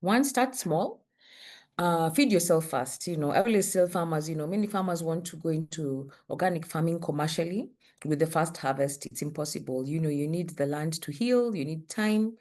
One, start small. Feed yourself first. I always tell farmers, many farmers want to go into organic farming commercially with the first harvest. It's impossible. You need the land to heal. You need time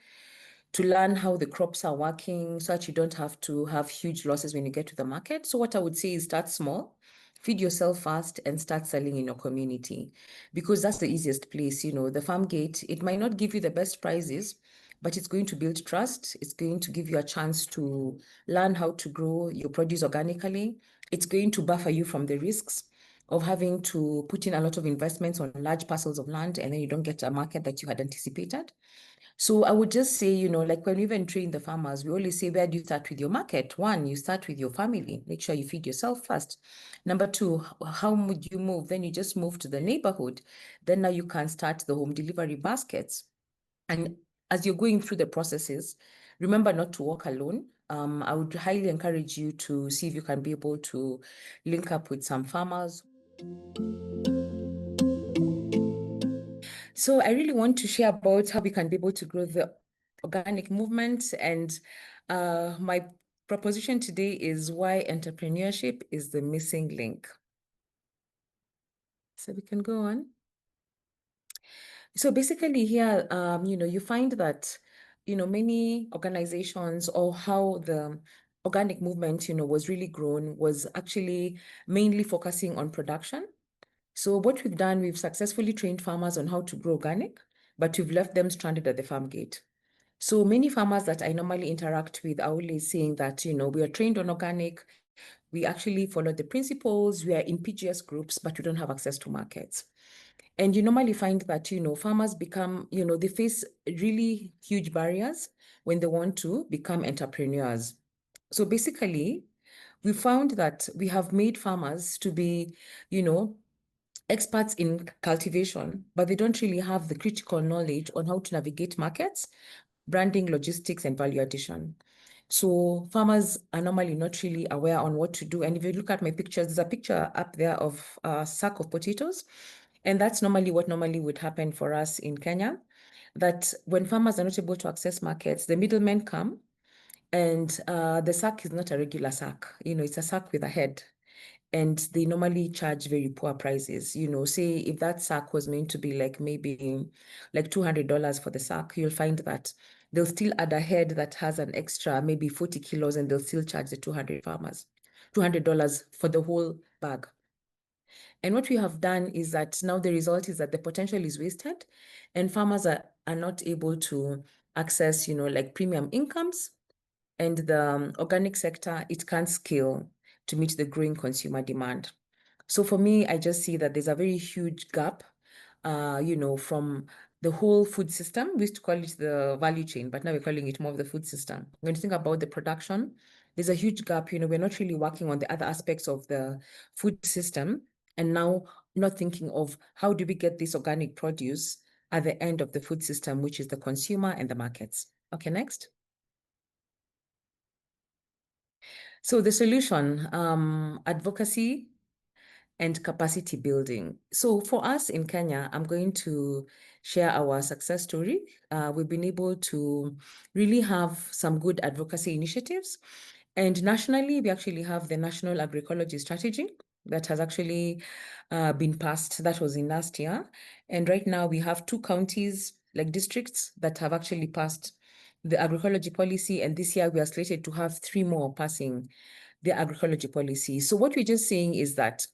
to learn how the crops are working so that you don't have to have huge losses when you get to the market. So what I would say is start small, feed yourself fast, and start selling in your community, because that's the easiest place. The farm gate, it might not give you the best prices, but it's going to build trust. It's going to give you a chance to learn how to grow your produce organically. It's going to buffer you from the risks of having to put in a lot of investments on large parcels of land, and then you don't get a market that you had anticipated. So I would just say, like when we even train the farmers, we always say, where do you start with your market? One, you start with your family. Make sure you feed yourself first. Number two, how would you move? Then you just move to the neighborhood. Then now you can start the home delivery baskets. And as you're going through the processes, remember not to walk alone. I would highly encourage you to see if you can be able to link up with some farmers. So I really want to share about how we can be able to grow the organic movement. And my proposition today is why entrepreneurship is the missing link. So we can go on. So basically here, you find that, many organizations, or how the organic movement, was really grown, was actually mainly focusing on production. So what we've done, we've successfully trained farmers on how to grow organic, but we've left them stranded at the farm gate. So many farmers that I normally interact with are always saying that, we are trained on organic, we actually follow the principles, we are in PGS groups, but we don't have access to markets. And you normally find that, farmers become, they face really huge barriers when they want to become entrepreneurs. So basically, we found that we have made farmers to be, experts in cultivation, but they don't really have the critical knowledge on how to navigate markets, branding, logistics, and value addition. So farmers are normally not really aware on what to do. And if you look at my pictures, there's a picture up there of a sack of potatoes. And that's normally what normally would happen for us in Kenya, that when farmers are not able to access markets, the middlemen come, and the sack is not a regular sack. It's a sack with a head. And they normally charge very poor prices. Say if that sack was meant to be like maybe like $200 for the sack, you'll find that they'll still add a head that has an extra maybe 40 kilos, and they'll still charge the $200 for the whole bag. And what we have done is that now the result is that the potential is wasted, and farmers are not able to access, like premium incomes, and the organic sector, it can't scale to meet the growing consumer demand. So for me, I just see that there's a very huge gap, from the whole food system. We used to call it the value chain, but now we're calling it more of the food system. When you think about the production, there's a huge gap. We're not really working on the other aspects of the food system, and now not thinking of how do we get this organic produce at the end of the food system, which is the consumer and the markets. Okay, next. So the solution, advocacy and capacity building. So for us in Kenya, I'm going to share our success story. We've been able to really have some good advocacy initiatives. And nationally, we actually have the National Agroecology Strategy that has actually been passed. That was in last year. And right now we have 2 counties, like districts, that have actually passed the agroecology policy. And this year we are slated to have 3 more passing the agroecology policy. So what we're just saying is that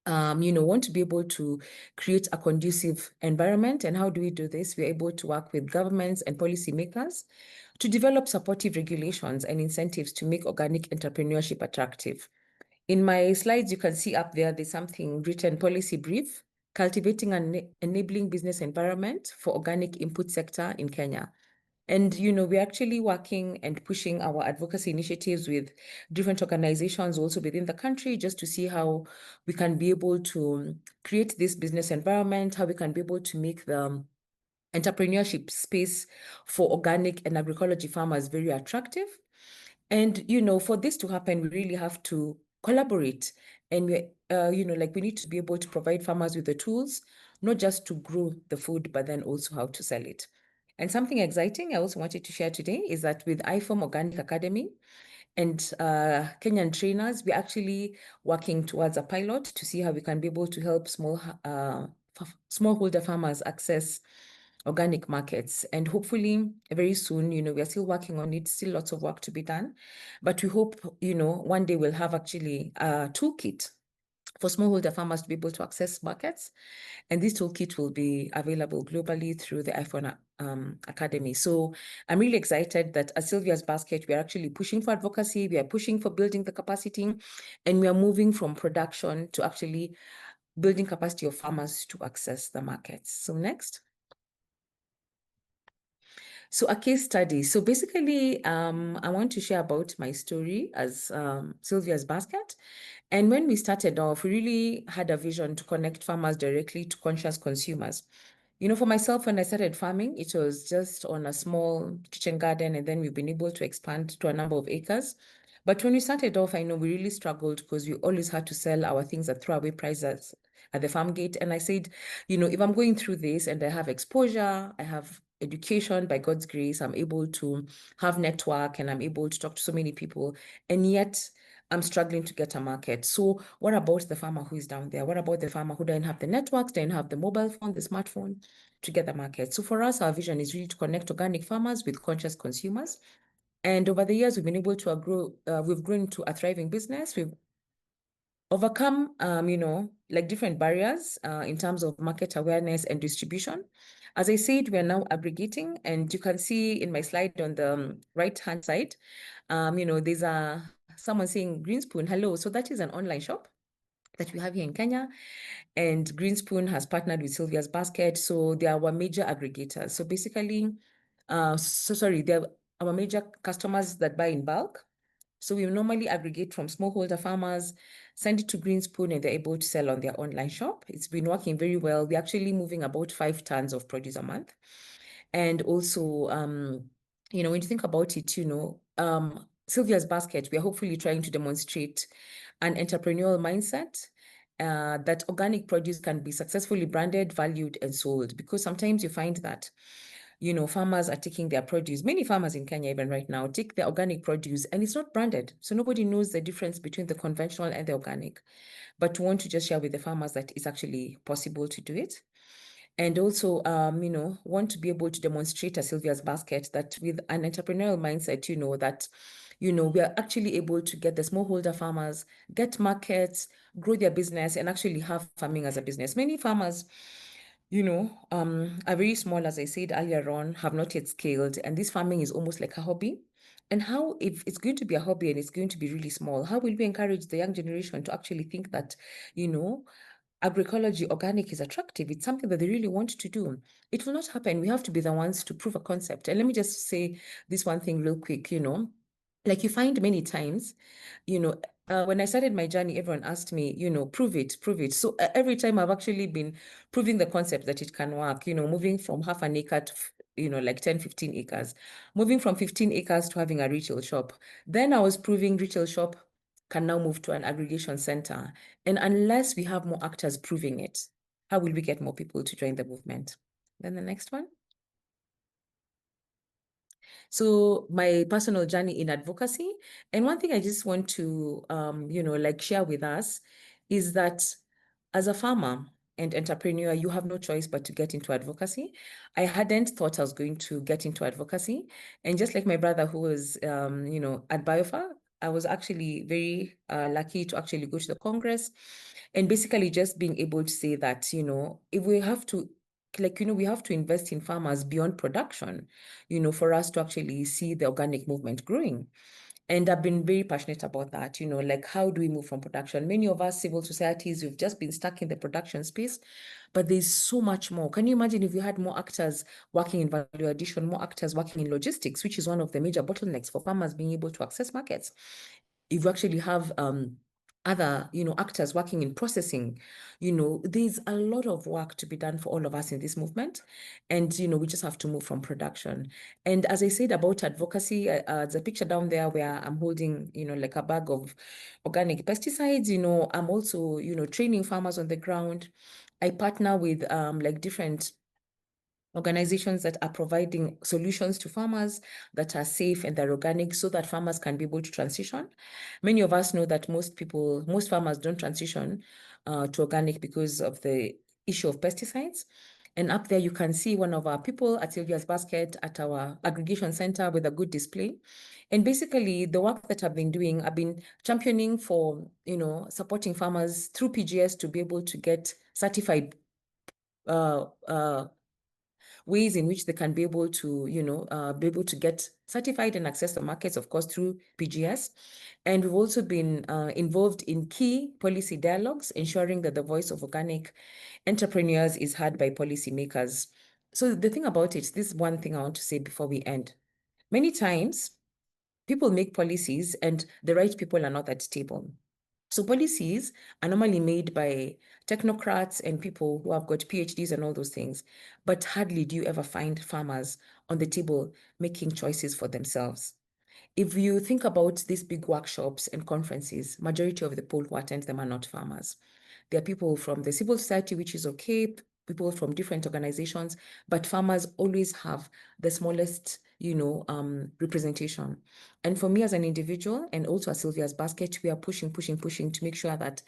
want to be able to create a conducive environment. And how do we do this? We're able to work with governments and policymakers to develop supportive regulations and incentives to make organic entrepreneurship attractive. In my slides, you can see up there, there's something written, policy brief, cultivating an enabling business environment for organic input sector in Kenya. And, we're actually working and pushing our advocacy initiatives with different organizations also within the country, just to see how we can be able to create this business environment, how we can be able to make the entrepreneurship space for organic and agroecology farmers very attractive. And, for this to happen, we really have to collaborate. And we need to be able to provide farmers with the tools, not just to grow the food, but then also how to sell it. And something exciting I also wanted to share today is that with IFOAM Organic Academy and Kenyan trainers, we're actually working towards a pilot to see how we can be able to help smallholder farmers access organic markets. And hopefully very soon, we are still working on it, still lots of work to be done. But we hope, one day we'll have actually a toolkit for smallholder farmers to be able to access markets. And this toolkit will be available globally through the IFOAM Academy. So I'm really excited that at Sylvia's Basket, we are actually pushing for advocacy, we are pushing for building the capacity, and we are moving from production to actually building capacity of farmers to access the markets. So next. So a case study. So basically, I want to share about my story as Sylvia's Basket. And when we started off, we really had a vision to connect farmers directly to conscious consumers. For myself, when I started farming, it was just on a small kitchen garden, and then we've been able to expand to a number of acres. But when we started off, I know we really struggled because we always had to sell our things at throwaway prices at the farm gate. And I said, if I'm going through this and I have exposure, I have education by God's grace, I'm able to have network and I'm able to talk to so many people, and yet I'm struggling to get a market. So what about the farmer who is down there? What about the farmer who doesn't have the networks, doesn't have the mobile phone, the smartphone to get the market? So for us, our vision is really to connect organic farmers with conscious consumers. And over the years, we've been able to grow, we've grown to a thriving business. We've overcome, like different barriers in terms of market awareness and distribution. As I said, we're now aggregating, and you can see in my slide on the right-hand side, there's someone saying Greenspoon, hello. So that is an online shop that we have here in Kenya. And Greenspoon has partnered with Sylvia's Basket. So they are our major aggregators. So basically, they're our major customers that buy in bulk. So we normally aggregate from smallholder farmers, send it to Greenspoon, and they're able to sell on their online shop. It's been working very well. We're actually moving about 5 tons of produce a month. And also, when you think about it, Sylvia's Basket, we are hopefully trying to demonstrate an entrepreneurial mindset that organic produce can be successfully branded, valued, and sold. Because sometimes you find that farmers are taking their produce. Many farmers in Kenya, even right now, take their organic produce and it's not branded. So nobody knows the difference between the conventional and the organic. But we want to just share with the farmers that it's actually possible to do it. And also, want to be able to demonstrate at Sylvia's Basket that with an entrepreneurial mindset, that, we are actually able to get the smallholder farmers, get markets, grow their business, and actually have farming as a business. Many farmers, are very small, as I said earlier on, have not yet scaled, and this farming is almost like a hobby. And how, if it's going to be a hobby and it's going to be really small, how will we encourage the young generation to actually think that, agroecology, organic is attractive? It's something that they really want to do. It will not happen. We have to be the ones to prove a concept. And let me just say this one thing real quick, like you find many times, when I started my journey, everyone asked me, prove it, prove it. So every time I've actually been proving the concept that it can work, moving from half an acre to, like 10, 15 acres, moving from 15 acres to having a retail shop. Then I was proving retail shop can now move to an aggregation center. And unless we have more actors proving it, how will we get more people to join the movement? Then the next one. So my personal journey in advocacy. And one thing I just want to, like share with us is that as a farmer and entrepreneur, you have no choice but to get into advocacy. I hadn't thought I was going to get into advocacy. And just like my brother who was, at BioFar, I was actually very lucky to actually go to the Congress and basically just being able to say that, if we have to, we have to invest in farmers beyond production, for us to actually see the organic movement growing. And I've been very passionate about that, like how do we move from production? Many of us civil societies, we've just been stuck in the production space, but there's so much more. Can you imagine if you had more actors working in value addition, more actors working in logistics, which is one of the major bottlenecks for farmers being able to access markets? If you actually have other, actors working in processing, there's a lot of work to be done for all of us in this movement. And, we just have to move from production. And as I said about advocacy, the picture down there where I'm holding, like a bag of organic pesticides, I'm also, training farmers on the ground. I partner with like different organizations that are providing solutions to farmers that are safe and they're organic so that farmers can be able to transition. Many of us know that most farmers don't transition to organic because of the issue of pesticides. And up there, you can see one of our people at Sylvia's Basket at our aggregation center with a good display. And basically, the work that I've been doing, I've been championing for, supporting farmers through PGS to be able to get certified ways in which they can be able to, be able to get certified and access the markets, of course, through PGS. And we've also been involved in key policy dialogues, ensuring that the voice of organic entrepreneurs is heard by policymakers. So the thing about it, this is one thing I want to say before we end. Many times, people make policies and the right people are not at the table. So policies are normally made by technocrats and people who have got PhDs and all those things, but hardly do you ever find farmers on the table making choices for themselves. If you think about these big workshops and conferences, majority of the people who attend them are not farmers. There are people from the civil society, which is okay, people from different organizations, but farmers always have the smallest, representation. And for me as an individual and also as Sylvia's Basket, we are pushing to make sure that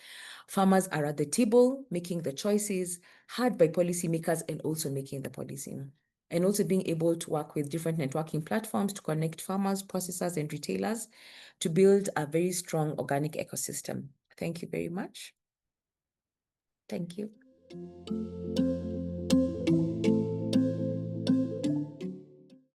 farmers are at the table, making the choices, heard by policymakers and also making the policy. And also being able to work with different networking platforms to connect farmers, processors, and retailers to build a very strong organic ecosystem. Thank you very much. Thank you.